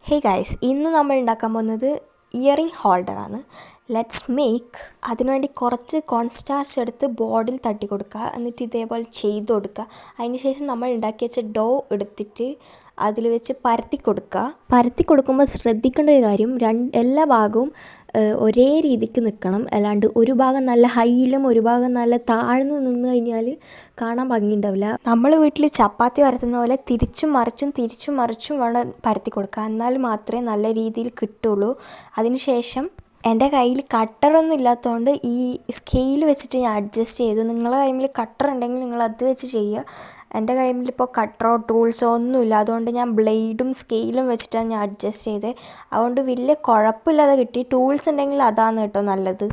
Hey guys, ഇന്ന് നമ്മൾ ഉണ്ടാക്കാൻ പോകുന്നത് ഇയറിംഗ് ഹോൾഡറാണ്. Let's make. അതിനുവേണ്ടി കുറച്ച് കോൺസ്റ്റാർച്ച് എടുത്ത് ബോർഡിൽ തട്ടി കൊടുക്കുക, എന്നിട്ട് ഇതേപോലെ ചെയ്ത് കൊടുക്കുക. അതിന് ശേഷം നമ്മൾ ഉണ്ടാക്കി വെച്ച ഡോ എടുത്തിട്ട് അതിൽ വെച്ച് പരത്തി കൊടുക്കുക. പരത്തി കൊടുക്കുമ്പോൾ ശ്രദ്ധിക്കേണ്ട ഒരു കാര്യം, എല്ലാ ഭാഗവും ഒരേ രീതിക്ക് നിൽക്കണം. അല്ലാണ്ട് ഒരു ഭാഗം നല്ല ഹൈയിലും ഒരു ഭാഗം നല്ല താഴ്ന്ന് നിന്ന് കഴിഞ്ഞാൽ കാണാൻ ഭംഗിയുണ്ടാവില്ല. നമ്മൾ വീട്ടിൽ ചപ്പാത്തി പരത്തുന്ന പോലെ തിരിച്ചും മറിച്ചും വേണം പരത്തി കൊടുക്കുക. എന്നാൽ മാത്രമേ നല്ല രീതിയിൽ കിട്ടുള്ളൂ. അതിന് ശേഷം എൻ്റെ കയ്യിൽ കട്ടറൊന്നും ഇല്ലാത്തതുകൊണ്ട് ഈ സ്കെയിൽ വെച്ചിട്ട് ഞാൻ അഡ്ജസ്റ്റ് ചെയ്തു. നിങ്ങളുടെ കയ്യിൽ കട്ടർ ഉണ്ടെങ്കിൽ നിങ്ങൾ അത് വെച്ച് ചെയ്യുക. എൻ്റെ കയ്യിൽ ഇപ്പോൾ കട്ടറോ ടൂൾസോ ഒന്നുമില്ല, അതുകൊണ്ട് ഞാൻ ബ്ലേഡും സ്കെയിലും വെച്ചിട്ടാണ് ഞാൻ അഡ്ജസ്റ്റ് ചെയ്തത്. അതുകൊണ്ട് വലിയ കുഴപ്പമില്ലാതെ കിട്ടി. ടൂൾസ് ഉണ്ടെങ്കിൽ അതാണ് കേട്ടോ നല്ലത്.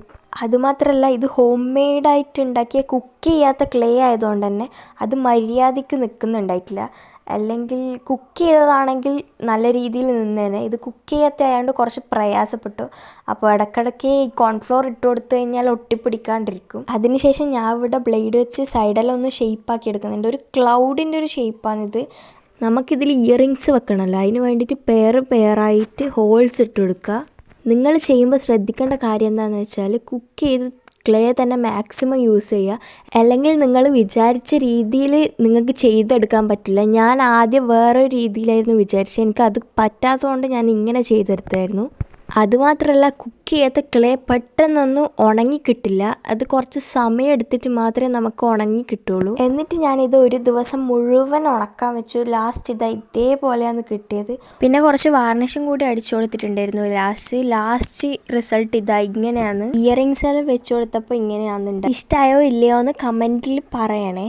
അതുമാത്രമല്ല, ഇത് ഹോം മെയ്ഡായിട്ട് ഉണ്ടാക്കിയ കുക്ക് ചെയ്യാത്ത ക്ലേ ആയതുകൊണ്ട് തന്നെ അത് മര്യാദയ്ക്ക് നിൽക്കുന്നുണ്ടായിട്ടില്ല. അല്ലെങ്കിൽ കുക്ക് ചെയ്തതാണെങ്കിൽ നല്ല രീതിയിൽ നിന്നേനെ. ഇത് കുക്ക് ചെയ്യാത്ത ആയതുകൊണ്ട് കുറച്ച് പ്രയാസപ്പെട്ടു. അപ്പോൾ ഇടയ്ക്കിടയ്ക്ക് ഈ കോൺഫ്ലോർ ഇട്ട് കൊടുത്തു കഴിഞ്ഞാൽ ഒട്ടിപ്പിടിക്കാണ്ടിരിക്കും. അതിനുശേഷം ഞാൻ ഇവിടെ ബ്ലേഡ് വെച്ച് സൈഡെല്ലാം ഒന്ന് ഷേപ്പാക്കി എടുക്കുന്നുണ്ട്. ഒരു ക്ലൗഡിൻ്റെ ഒരു ഷേപ്പാണിത്. നമുക്കിതിൽ ഇയറിങ്സ് വെക്കണമല്ലോ, അതിന് വേണ്ടിയിട്ട് പെയറായിട്ട് ഹോൾസ് ഇട്ട് കൊടുക്കുക. നിങ്ങൾ ചെയ്യുമ്പോൾ ശ്രദ്ധിക്കേണ്ട കാര്യം എന്താണെന്ന് വെച്ചാൽ, കുക്ക് ചെയ്ത് ക്ലേ തന്നെ മാക്സിമം യൂസ് ചെയ്യുക. അല്ലെങ്കിൽ നിങ്ങൾ വിചാരിച്ച രീതിയിൽ നിങ്ങൾക്ക് ചെയ്തെടുക്കാൻ പറ്റില്ല. ഞാൻ ആദ്യം വേറൊരു രീതിയിലായിരുന്നു വിചാരിച്ചത്. എനിക്കത് പറ്റാത്തതുകൊണ്ട് ഞാൻ ഇങ്ങനെ ചെയ്തെടുത്തായിരുന്നു. അതുമാത്രമല്ല, കുക്ക് ചെയ്യാത്ത ക്ലേ പെട്ടെന്നൊന്നും ഉണങ്ങി കിട്ടില്ല. അത് കുറച്ച് സമയം എടുത്തിട്ട് മാത്രമേ നമുക്ക് ഉണങ്ങി കിട്ടുള്ളൂ. എന്നിട്ട് ഞാനിത് ഒരു ദിവസം മുഴുവൻ ഉണക്കാൻ വെച്ചു. ലാസ്റ്റ് ഇതേപോലെയാണ് കിട്ടിയത്. പിന്നെ കുറച്ച് വാർണിഷും കൂടി അടിച്ചു കൊടുത്തിട്ടുണ്ടായിരുന്നു. ലാസ്റ്റ് റിസൾട്ട് ഇങ്ങനെയാണ്. ഇയറിങ്സ് എല്ലാം വെച്ചു കൊടുത്തപ്പോൾ ഇങ്ങനെയാണെന്നുണ്ട്. ഇഷ്ടമായോ ഇല്ലയോ എന്ന് കമൻറ്റിൽ പറയണേ.